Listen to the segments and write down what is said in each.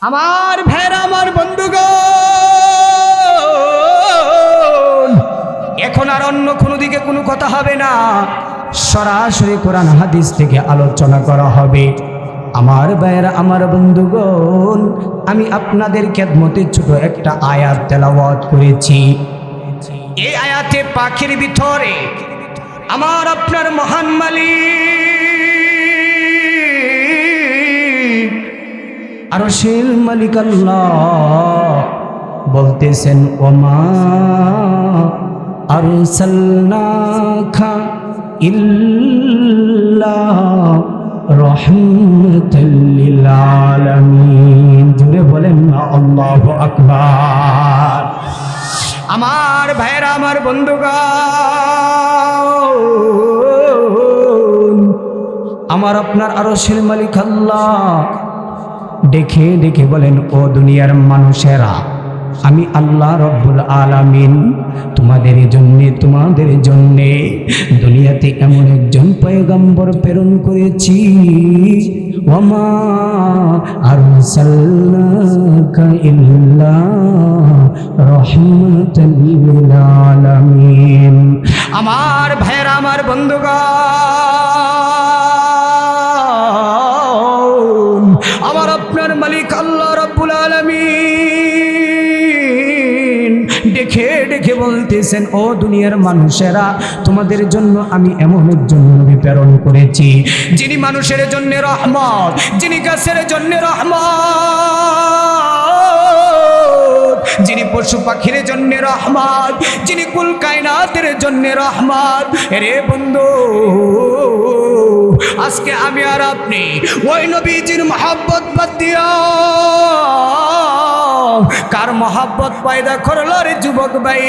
আমার ভাইরা, আমার বন্ধুগণ, এখন আর অন্য কোনো দিকে কোনো কথা হবে না, সরাসরি কোরআন হাদিস থেকে আলোচনা করা হবে। আমার ভাইরা, আমার বন্ধুগণ, আমি আপনাদের খেদমতে ছোট একটা আয়াত তেলাওয়াত করেছি। এই আয়াতে পাখির ভিতরে আমার আপনার মহান মালিক আরশের মালিক আল্লাহ বলতেছেন, ওমা আরসালনাকা ইল্লা রাহমাতাল লিল আলামিন। জুড়ে বলেন না আল্লাহু আকবার। আমার ভাইরা, আমার বন্ধুগণ, আমার আপনার আরশের মালিক আল্লাহ দেখে দেখে বলেন, ও দুনিয়ার মানুষেরা, আমি আল্লাহ রব্বুল আলামিন তোমাদের জন্যে দুনিয়াতে এমন একজন পয়গম্বর প্রেরণ করেছি। ওমা আরসালনাকা ইল্লা রাহমাতাল লিল আলামিন। আমার ভাইরা, আমার বন্ধুগণ, আমার আপনার মালিক আল্লাহ রাব্বুল আলামিন দেখে দেখে বলতেছেন, ও দুনিয়ার মানুষেরা, তোমাদের জন্য আমি এমন একজন নবী প্রেরণ করেছি, যিনি মানুষের জন্য রহমত, যিনি গাছের জন্য রহমত, যিনি পশু পাখির জন্য রহমত, যিনি কুল কায়নাতের জন্য রহমত। রে বন্ধু, আজকে আমি আর আপনি ওই নবীজির মহব্বত বাদ দিয়া কার মহব্বত পয়দা করলো রে যুবক ভাই?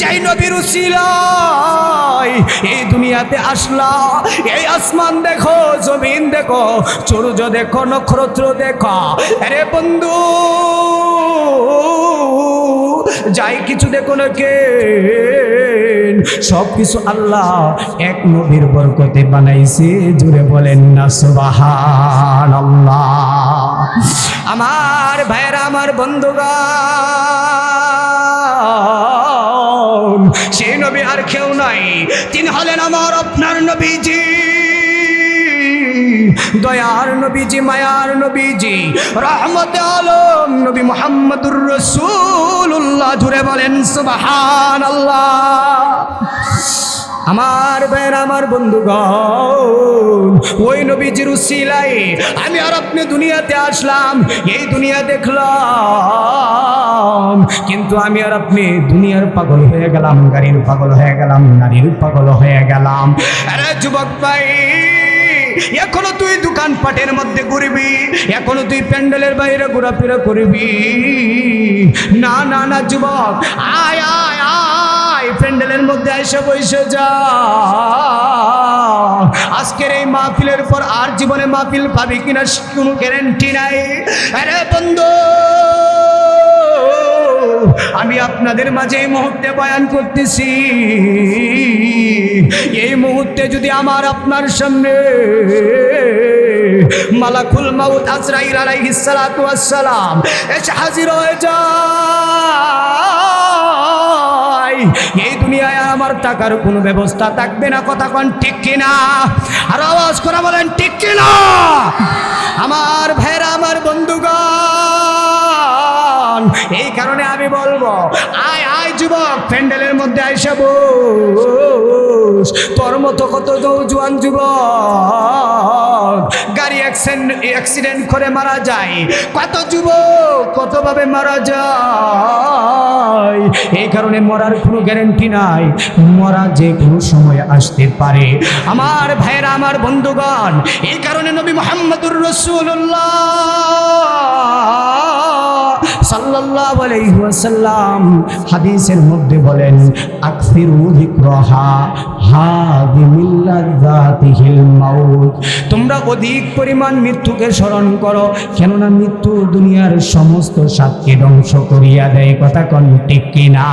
যেই নবীর উসিলায় এই দুনিয়াতে আসলা, এই আসমান দেখো, জমিন দেখো, সূর্য দেখো, নক্ষত্র দেখো। আরে বন্ধু, যাই কিছু দেখো না কে, সব কিছু আল্লাহ এক নবীর বরকতে বানাইছে। জুড়ে বলেন না সুবহানাল্লাহ। আমার ভাইরা, আমার বন্ধুগণ, সেই নবী আর কেউ নাই, তিনি হলেন আমার আপনার নবীজি, দয়ার নবীজি, মায়ার নবীজি, রহমতে আলম নবী মুহাম্মদুর রাসূলুল্লাহ। জুড়ে বলেন সুবহানাল্লাহ। আমার ভাইরা, আমার বন্ধুগণ, ওই নবীজির উসিলায় আমি আর আপনি দুনিয়াতে আসলাম, এই দুনিয়া দেখলাম, কিন্তু আমি আর আপনি দুনিয়ার পাগল হয়ে গেলাম, গাড়ির পাগল হয়ে গেলাম, নারীর পাগল হয়ে গেলাম। আরে যুবক ভাই, এখনো তুই দোকানপাটের মধ্যে ঘুরবি, এখনো তুই প্যান্ডেলের বাইরে ঘোরাফেরা করবি? না না না যুবক, আয় আয় আয়, প্যান্ডেলের মধ্যে এসে বসে যা। আজকের এই মাহফিলের পর আর জীবনে মাহফিল পাবি কিনা কোনো গ্যারান্টি নাই। আরে বন্ধু, আমি আপনাদের মাঝে এই মুহূর্তে বয়ান করতেছি, এই মুহূর্তে যদি আমার আপনার সামনে মালাকুল মাউত আজরাইল আলাইহিস সালাতু ওয়াস সালাম এসে হাজির হয়ে যায়, এই দুনিয়ায় আমার টাকার কোনো ব্যবস্থা থাকবে না। কথা কোন ঠিক কিনা? আর আওয়াজ করে বলেন ঠিক কিনা? আমার ভাইরা, আমার বন্ধুগণ, এই কারণে আমি বলবো, আয় আয় যুবক, প্যান্ডেলের মধ্যে আইসা বস। তোর মতো কত জওয়ান যুবক গাড়ি অ্যাক্সিডেন্ট করে মারা যায়, কত যুবক কতভাবে মারা যায়। এই কারণে মরার কোনো গ্যারান্টি নাই, মরা যে কোনো সময় আসতে পারে। আমার ভাইরা, আমার বন্ধুগণ, এই কারণে নবী মুহাম্মদুর রাসূলুল্লাহ সাল্লাল্লাহু আলাইহি ওয়াসাল্লাম হাদিসের মধ্যে বলেন, আকসিরু যিকরাহা হাদিমিল লাযাতিহিল মাউত। তোমরা অধিক পরিমাণ মৃত্যুকে স্মরণ করো, কেননা মৃত্যু দুনিয়ার সমস্ত স্বাদকে ধ্বংস করিয়া দেয়। কথা কোন ঠিক কিনা?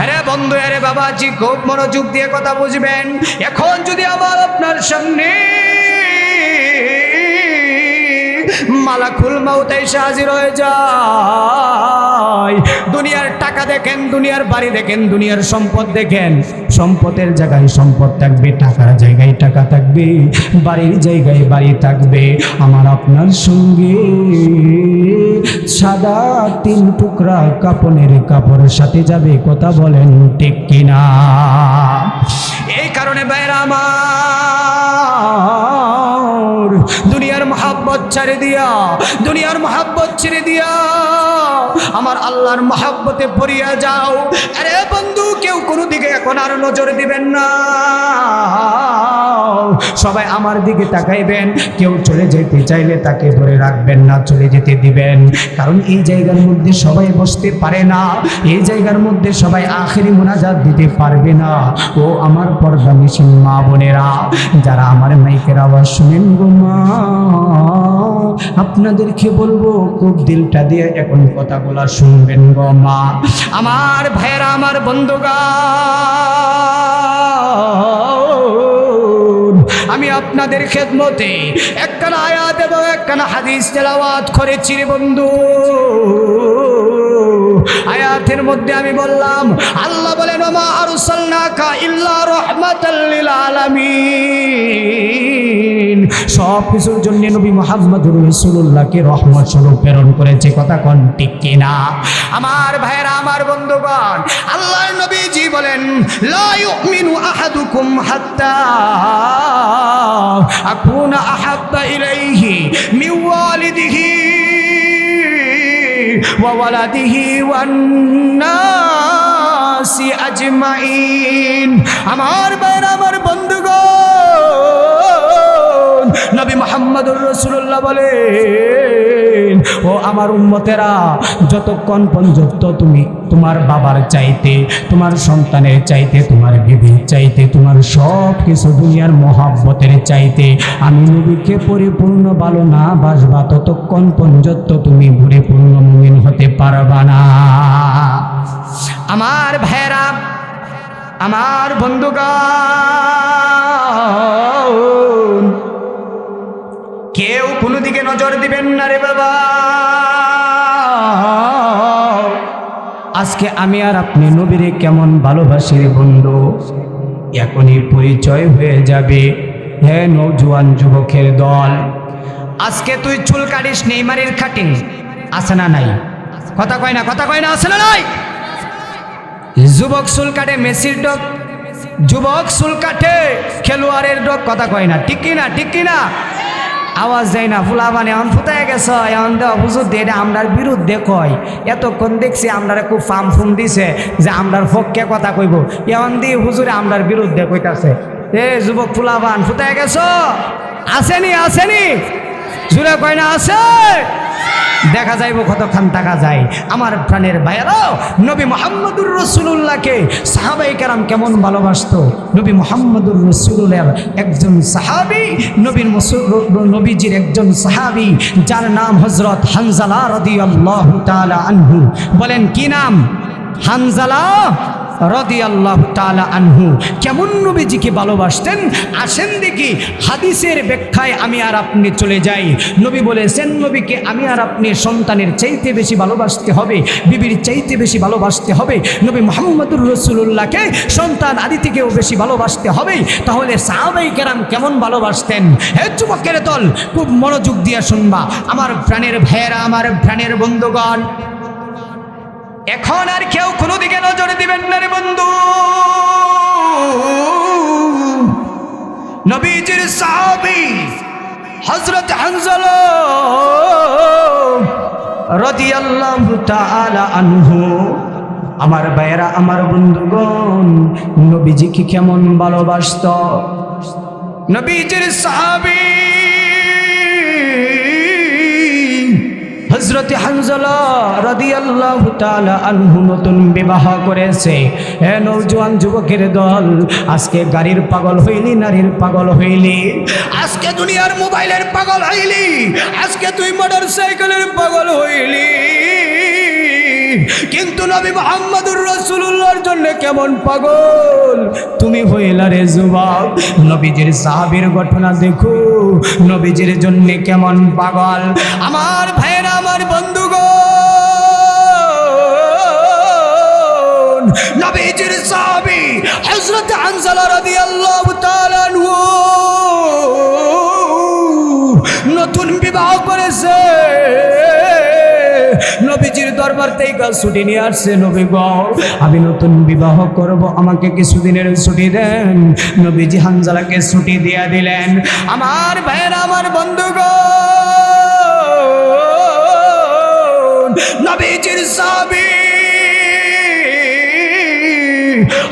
আরে বন্ধু, আরে বাবাজি, খুব মনোযোগ দিয়ে কথা বুঝবেন। এখন যদি আমার আপনার সামনে মালাকুল মাউত এসে হাজির হয়ে যায়। দুনিয়ার টাকা দেখেন, দুনিয়ার বাড়ি দেখেন, দুনিয়ার সম্পদ দেখেন, সম্পদের জায়গায় সম্পদ থাকবে, টাকার জায়গায় টাকা থাকবে, বাড়ির জায়গায় বাড়ি থাকবে। আমার আপনার সঙ্গে সাদা 3 টুকরা কাপড়ের কাপড়ের সাথে যাবে, কথা বলেন ঠিক কিনা? এই কারণে ভাইরা আমার, দুনিয়ার মহাব্বত ছেড়ে দিয়া, দুনিয়ার মহাব্বত ছেড়ে দিয়া আমার আল্লাহর মহাব্বতে পড়িয়া যাও। আরে বন্ধু, কেউ কোনো দিকে এখন আর নজর দিবেন না, সবাই আমার দিকে তাকাইবেন। কেউ চলে যেতে চাইলে তাকে ধরে রাখবেন না, চলে যেতে দিবেন। কারণ এই জায়গার মধ্যে সবাই বসতে পারে না, এই জায়গার মধ্যে সবাই আখেরি মুনাজাত দিতে পারবে না। ও আমার পর্দানিশীন মা বোনেরা, যারা আমার মাইকের আওয়াজ শুনেন গো মা, আপনাদেরকে বলবো খুব দিলটা দিয়ে এখন কথাগুলা শুনবেন গো মা। আমার ভাইয়েরা, আমার বন্ধুগণ, আমি আপনাদের খেদমতে একখানা আয়াত এবং একখানা হাদিস তেলাওয়াত করেছি রে বন্ধু। আয়াতের মধ্যে আমি বললাম, আল্লাহ বলেন ওমা আরসালনাকা ইল্লা রাহমাতাল লিল আলামিন, সব কিছুর জন্য নবী মুহাম্মদুর রাসূলুল্লাহকে রহমত স্বরূপ প্রেরণ করেছে, কথা কোন ঠিক কিনা? আমার ভাইরা, আমার বন্ধুগণ, আল্লাহর নবীজি বলেন লা ইউমিনু আহাদুকুম হাত্তা আকুনা আহাব্বা ইলাইহি মিন ওয়ালিদিহি ওয়া ওয়ালাদিহি ওয়ান নাসি আজমাইন। আমার ভাইরা, আমার বন্ধুগণ, নবী মুহাম্মদুর রাসূলুল্লাহ বলেন, ও আমার উম্মতেরা, যতক্ষণ পর্যন্ত তুমি তোমার বাবার চাইতে, তোমার সন্তানের চাইতে, তোমার বিবির চাইতে, তোমার সব কিছু দুনিয়ার মহাব্বতের চাইতে আমি নবীকে পরিপূর্ণ ভালো না বাসবা, ততক্ষণ পর্যন্ত তুমি পরিপূর্ণ মুমিন হতে পারবা না। আমার ভাইরা, আমার বন্ধুগণ, কেউ কোনো দিকে নজর দিবেন না রে বাবা। আজকে আমি আর আপনি নবীরে কেমন ভালোবাসি রে বন্ধু, এখনই পরিচয় হয়ে যাবে। হে নওজোয়ান যুবকের দল, আজকে তুই চুল কাটিস নেইমারের কাটিং আছে না নাই? কথা কয় না, কথা কয় না, আছে না নাই? যুবক চুল কাটে মেসির ডগ, যুবক চুল কাটে খেলোয়াড়ের ডগ, কথা কয় না, ঠিক কিনা? ঠিক কিনা? আওয়াজ যায় না। ফুলা মানে এখন ফুটাই গেছ, এখন দেওয়া হুজুর দিয়ে এটা আমরার বিরুদ্ধে কয়। এতক্ষণ দেখছি আমরারে খুব ফার্ম ফুম দিছে যে আমরার পক্ষে কথা কইব, এখন দিয়ে হুজুরে আমরার বিরুদ্ধে কইতাছে। এ যুবক ফুলাবান ফুটাই গেছ, আসেনি? আসেনি? জুড়ে কয় না আছে? দেখা যাইব কতক্ষণ টাকা যায়। আমার প্রাণের ভাইয়েরাও, নবী মুহাম্মদুর রাসূলুল্লাহকে সাহাবায়ে কেরাম কেমন ভালোবাসতো। নবী মুহাম্মদুর রাসূলুল্লাহর একজন সাহাবী, নবীজির একজন সাহাবী, যার নাম হযরত হানজালা রাদিয়াল্লাহু তাআলা আনহু। বলেন কি নাম? হানজালা রাদিয়াল্লাহু তাআলা আনহু। কেমন নবীজিকে ভালোবাসতেন আসেন দেখি হাদিসের ব্যাখ্যায় আমি আর আপনি চলে যাই। নবী বলেছেন, নবীকে আমি আর আপনি সন্তানের চাইতে বেশি ভালোবাসতে হবে, বিবির চাইতে বেশি ভালোবাসতে হবে। নবী মুহাম্মদুর রাসূলুল্লাহকে সন্তান আদি থেকেও বেশি ভালোবাসতে হবে। তাহলে সাহাবায়ে কেরাম কেমন ভালোবাসতেন? হে যুবকের দল, খুব মনোযোগ দিয়ে শুনবা আমার প্রাণের ভাইয়েরা, আমার প্রাণের বন্ধুগণ। এখন আর কেউ কোনো দিকে নজর দিবেন না রে বন্ধু। নবীজির সাহাবী হযরত হানজালা রাদিয়াল্লাহু তাআলা আনহু। আমার ভাইয়েরা, আমার বন্ধুগণ, নবীজিকে কেমন ভালোবাসত। নবীজির সাহাবী হযরত হানজালা রাদিয়াল্লাহু তাআলা আনহু নতুন বিবাহ করেছে। হে নওজোয়ান যুবকের দল, আজকে গাড়ির পাগল হইলি, নারীর পাগল হইলি, আজকে দুনিয়ার মোবাইলের পাগল হইলি, আজকে তুই মোটরসাইকেলের পাগল হইলি, কিন্তু নবী মুহাম্মদুর রাসূলুল্লাহর জন্য জন্য কেমন পাগল, তুমি হইলা রে যুবক। নবীজির সাহাবীর ঘটনা দেখো, নবীজির জন্য কেমন পাগল। আমার ভাইরা, আমার বন্ধুগণ, নবীজির সাহাবী হযরত হানজালা রাদিয়াল্লাহু তাআলা আনহু নতুন বিবাহ করেছে। নবীজির দরবার থেকে ছুটি নিয়ে আসছে, নবী গো আমি নতুন বিবাহ করব, আমাকে কিছুদিনের ছুটি দেন। নবীজি হানজালাকে ছুটি দিয়ে দিলেন। আমার ভাইয়েরা, আমার বন্ধুগণ, নবীজির সাহাবী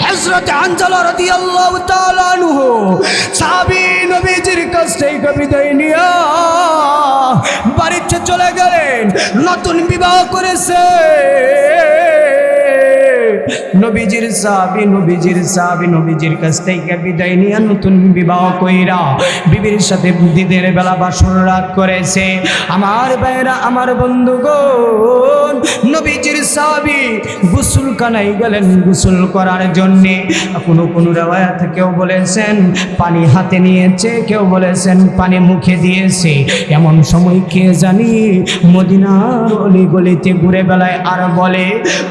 হযরত হানজালা রাদিয়াল্লাহু তাআলা আনহু সাহাবী নবীজির কাছ থেকে বিদায় নিয়ে বাড়িতে চলে গেলেন। নতুন বিবাহ করেছে নবীজির সাহাবী, নবীজির কাছ থেকে বিদায় নিয়ে নতুন বিবাহ কইরা বিবির সাথে দিনের বেলা বাসর রাত করেছে। আমার ভাইরা, আমার বন্ধুগণ, নবীজির সাহাবী গোসলখানায় গেলেন গোসল করার জন্যে। কোন রিওয়ায়াতে কেউ বলেছেন পানি হাতে নিয়েছে, কেউ বলেছেন পানি মুখে দিয়েছে। এমন সময় কে জানি মদিনার অলি গলিতে ঘুরে বেলায় আর বলে,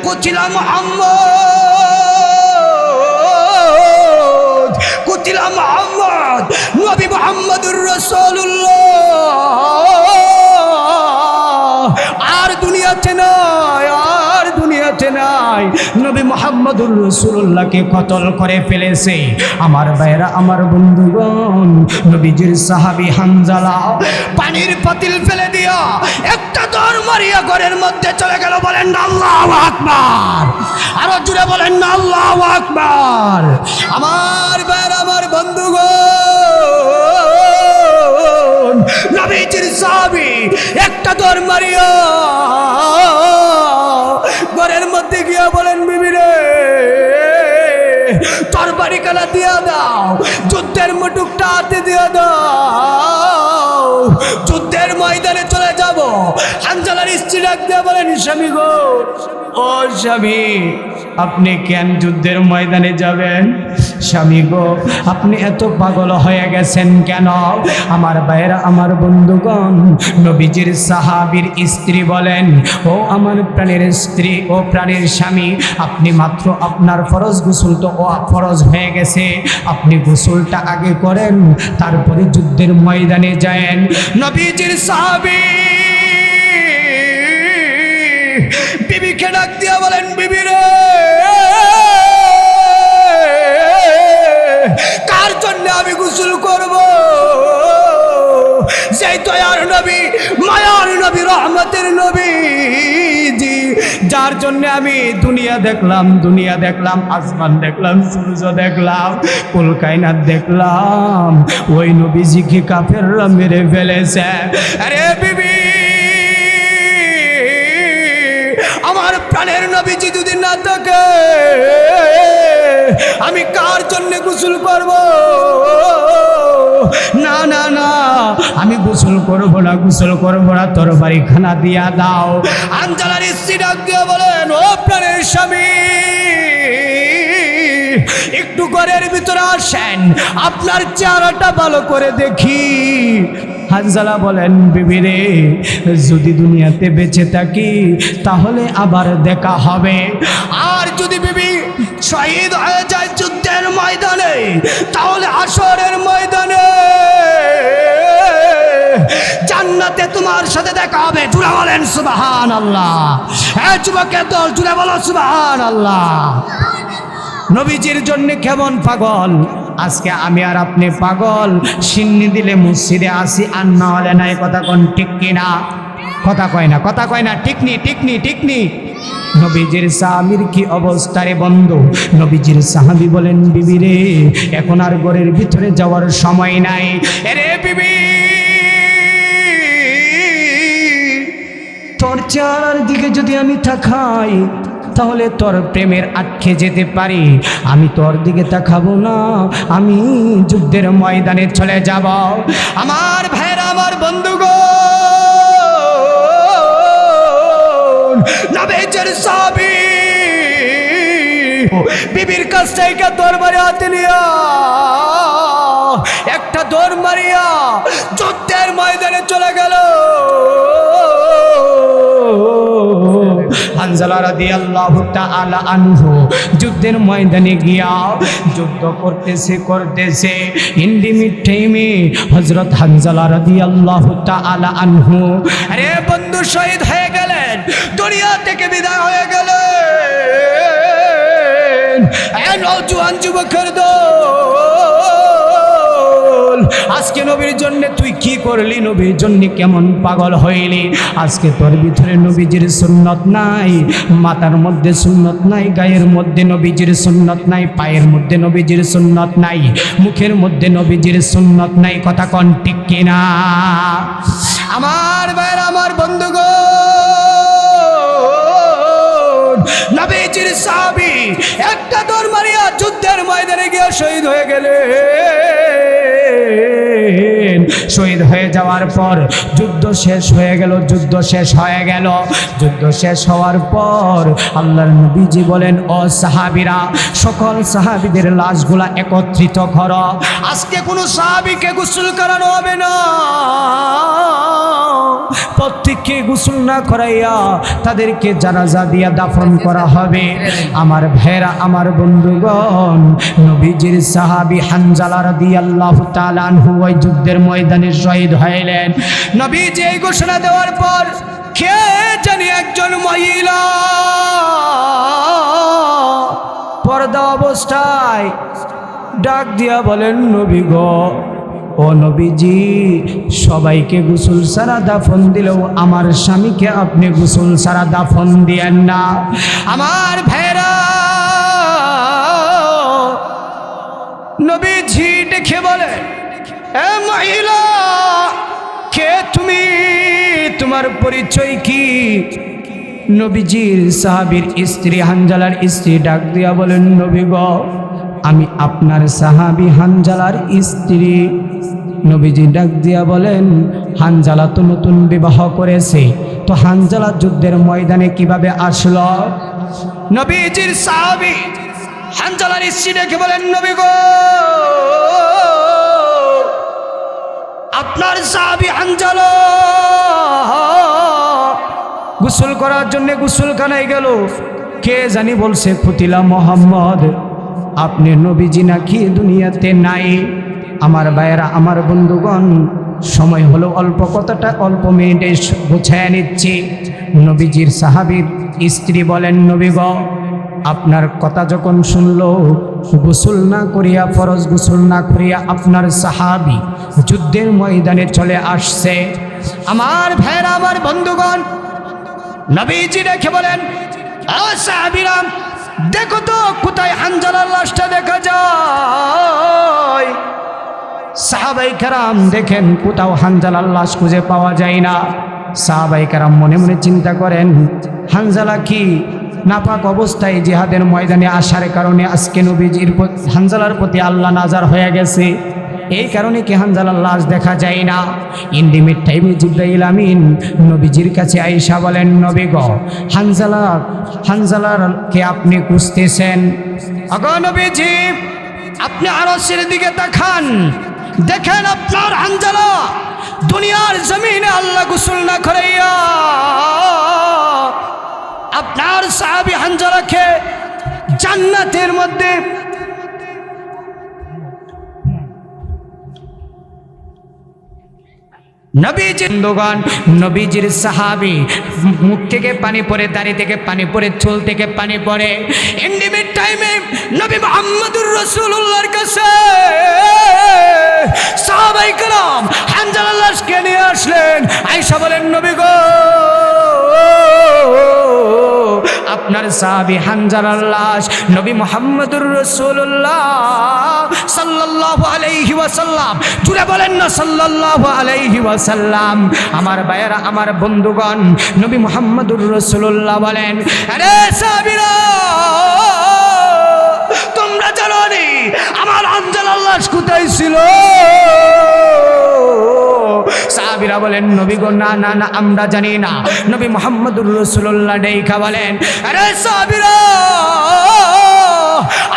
কুতিলা মুহাম্মদ, কুতিলা মুহাম্মদ, নবী মুহাম্মদুর রাসূলুল্লাহ আর দুনিয়াতে নাই, আর দুনিয়াতে নাই। নবী মুহাম্মদুর রাসূলুল্লাহকে কতল করে ফেলেছে। আমার ভাইরা, আমার বন্ধুগণ, নবীজির সাহাবী হানজালা পানির পাতিল ফেলে দিয়া একটা দৌড় মারিয়া ঘরের মধ্যে চলে গেল। বলেন না আল্লাহু আকবার, আরো জোরে বলেন না আল্লাহু আকবার। আমার ভাইরা, আমার বন্ধুগণ, নবীজির সাহাবী একটা দৌড় মারিয়া ঘরের মধ্যে গিয়া বলেন, বিবি রে তরবারি কালা দিয়া দাও, যুদ্ধের মুটুকটা হাতে দিয়া দাও, যুদ্ধের ময়দানে চলে যাব। হানজালার স্ত্রী ডাক দিয়া বলেন, স্বামী গো, ও স্বামী আপনি কেন যুদ্ধের ময়দানে যাবেন? স্বামী গো আপনি এত পাগল হয়ে গেছেন কেন? আমার ভাইরা, আমার বন্ধুগণ, নবীজির সাহাবীর স্ত্রী বলেন, ও আমার প্রাণের স্ত্রী, ও প্রাণের স্বামী, আপনি মাত্র আপনার ফরজ গোসল তো ফরজ হয়ে গেছে, আপনি গোসলটা আগে করেন, তারপরে যুদ্ধের ময়দানে যায়েন। নবীজির সাহাবী বিবিকে ডাক দিয়া বলেন, বিবি রে কার জন্য আমি গোসল করব? সেই দয়ার নবী, মায়ার নবী, রহমতের নবী জি, যার জন্য আমি দুনিয়া দেখলাম, আসমান দেখলাম, সূর্য দেখলাম, কুল কায়নাত দেখলাম, ওই নবীজিকে কাফেররা মেরে ফেলেছে। আরে বিবি, আমার প্রাণের নবীজি যদি না থাকে আমি কার জন্য গোসল করব? না না না, আমি গোসল করব না, তরবারি খানা দিয়া দাও। হানজালার স্ত্রী ডাক দিয়ে বলেন, ও প্রাণের স্বামী, একটু ঘরের ভিতরে আসেন, আপনার চেহারাটা ভালো করে দেখি। হানজালা বলেন, বিবি রে যদি দুনিয়াতে বেঁচে থাকি তাহলে আবার দেখা হবে, আর যদি বিবি শহীদ হয়ে যায় যুদ্ধের ময়দানে তাহলে হাসরের ময়দানে জান্নাতে তোমার সাথে দেখা হবে। জুড়ে বলেন সুবহানাল্লাহ। হ্যাঁ যুবকের দল, জুড়ে বলো সুবহানাল্লাহ। নবীজির জন্য কেমন পাগল। আজকে আমি আর আপনি পাগল, সিন্নি দিলে মসজিদে আসি আর না হলে নাই। কথা কোন ঠিক কিনা? কথা কয় না, টিকনি। নবীজির সাহাবীর কি অবস্থা রে বন্ধু? নবীজির সাহাবী বলেন, বিবি রে এখন আর ঘরের ভিতরে যাওয়ার সময় নাই। আরে বিবি, তোর চেহারার দিকে যদি আমি তাকাই তাহলে তোর প্রেমের আটকে যেতে পারি। আমি তোর দিকে তাকাবো না, আমি যুদ্ধের ময়দানে চলে যাব। আমার ভাইরা, আমার বন্ধুগণ, নবীজির সাহাবী বিবির কাছ থেকে তরবারি হাতে নিয়া একটা দৌড় মারিয়া যুদ্ধের ময়দানে চলে গেল। হানজালা রাদিয়াল্লাহু তাআলা আনহু যুদ্ধের ময়দানে গিয়া যুদ্ধ করতেছে ইন্ডিমিট টাইমে হযরত হানজালা রাদিয়াল্লাহু তাআলা আনহু আরে বন্ধু শহীদ হয়ে গেলেন, দুনিয়া থেকে বিদায় হয়ে গেলেন। এ নওজোয়ান যুবকের দল, আজকে নবীর জন্য তুই কি করলি? নবীর জন্য কেমন পাগল হইলি? আজকে তোর ভিতরে নবীজির সুন্নত নাই, মাথার মধ্যে সুন্নত নাই, গায়ের মধ্যে নবীজির সুন্নত নাই, পায়ের মধ্যে নবীজির সুন্নত নাই, মুখের মধ্যে নবীজির সুন্নত নাই। কথা কোন ঠিক কিনা? আমার ভাইরা, আমার বন্ধুগণ, নবীজির সাহাবী একটা দৌড় মারিয়া যুদ্ধের ময়দানে গিয়ে শহীদ হয়ে গেলেন। শহীদ হয়ে যাওয়ার পর যুদ্ধ শেষ হয়ে গেল। যুদ্ধ শেষ হওয়ার পর আল্লাহর নবীজি বলেন, ও সাহাবীরা, সকল সাহাবীদের লাশগুলা একত্রিত করো। আজকে কোনো সাহাবীকে গোসল করানো হবে না, প্রত্যেককে গোসল না করাইয়া তাদেরকে জানাজা দিয়া দাফন করা হবে। আমার ভাইরা, আমার বন্ধুগণ, নবীজির সাহাবী হানজালা রাদিয়াল্লাহু তাআলা আনহু ওই যুদ্ধের ময়দানে শহীদ হইলেন। নবীজি এই ঘোষণা দেওয়ার পর কে জানি একজন মহিলা পর্দা অবস্থায় ডাক দিয়া বলেন, নবী গো, ও নবীজি, সবাইকে গোসল ছাড়া দাফন দিলেও আমার স্বামীকে আপনি গোসল ছাড়া দাফন দিয়েন না। আমার ভাইরা, নবীজি দেখে বলে, এ মহিলা, কে তুমি? তোমার পরিচয় কি? নবীজির সাহাবীর স্ত্রী হানজালার স্ত্রী ডাক দিয়া বলেন, নবী গো, আমি আপনার সাহাবী হানজালার স্ত্রী। নবীজি ডাক দিয়া বলেন, হানজালা তো নতুন বিবাহ করেছে, তো হানজালা যুদ্ধের ময়দানে কিভাবে আসলো? নবীজির সাহাবী হানজালার স্ত্রী ডেকে বলেন, নবী গো, আপনার সাহাবী হানজালা গোসল করার জন্য গোসলখানায় গেল। কে জানি বলছে, কুতিলা মোহাম্মদ, আপনি নবীজি নাকি দুনিয়াতে নাই। আমার ভাইয়েরা, আমার বন্ধুগণ, সময় হলো অল্প, কথাটা অল্প মিনিটে গুছায় নিচ্ছি। নবীজির সাহাবীর স্ত্রী বলেন, নবী গো, আপনার কথা যখন শুনলো, গোসল না করিয়া, ফরজ গোসল না করিয়া আপনার সাহাবী যুদ্ধের ময়দানে চলে আসছে। আমার ভাইয়েরা, আমার বন্ধুগণ, নবীজি দেখে বলেন, ও সাহাবীরা, দেখো তো কোথায় হানজালার লাশটা দেখা যায়। সাহাবায়ে কেরাম দেখেন কোথাও হানজালার লাশ খুঁজে পাওয়া যায় না। সাহাবায়ে কেরাম মনে মনে চিন্তা করেন, হানজালা কি নাপাক অবস্থায় জিহাদের ময়দানে আসার কারণে আজকে নবীজির হানজালার প্রতি আল্লাহ নাজার হয়ে গেছে, এই কারণে কি হানজালার লাশ দেখা যায় না? ইন্ডিমিট টাইমে জিবরাইল আমিন নবীজির কাছে আয়েশা বলেন, নবী গো, হানজালারকে আপনি খুঁজতেছেন? আগো নবীজি, আপনি আরশের দিকে তাকান, দেখেন আপনার হানজালা দুনিয়ার জমিনে আল্লাহ গোসল না করাইয়া আপনার সাহাবী হানজালাকে জান্নাতের মধ্যে নবীজির সাহাবী মুখ থেকে পানি পড়ে, দাড়ি থেকে পানি পড়ে, চুল থেকে পানি পড়ে। ইন্ডিমিট টাইমে নবী মুহাম্মদুর রাসূলুল্লাহর কাছে সাহাবায়ে কেরাম হানজালার লাশকে নিয়ে আসলেন। আয়েশা বলেন, নবী গো, আপনার সাহাবী হানজালার লাশ নবী মুহাম্মদুর রাসূলুল্লাহ সাল্লাল্লাহু আলাইহি ওয়াসাল্লাম, জুড়ে বলেন না সাল্লাল্লাহু আলাইহি ওয়াসাল্লাম। আমার ভাইয়েরা, আমার বন্ধুগণ, নবী মুহাম্মদুর রাসূলুল্লাহ বলেন, আরে সাহাবীরা, তোমরা জানো নি আমার হানজালার লাশ কোথায় ছিল? সাহাবীরা বলেন নবী গো না না না আমরা জানি না। নবী মুহাম্মদুর রাসূলুল্লাহ ডেইখা বলেন আরে সাহাবীরা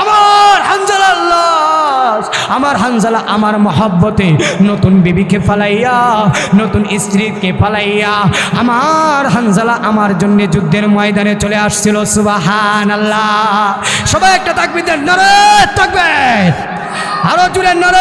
আমার হানজালার লাশ, আমার হানজালা আমার মহব্বতে নতুন বিবিকে ফালাইয়া নতুন স্ত্রীকে ফালাইয়া আমার হানজালা আমার জন্য যুদ্ধের ময়দানে চলে আসছিল। সুবহানাল্লাহ। সবাই একটা তাকবীর দেন, নারে তাকবীর, আরো জোরে নারে।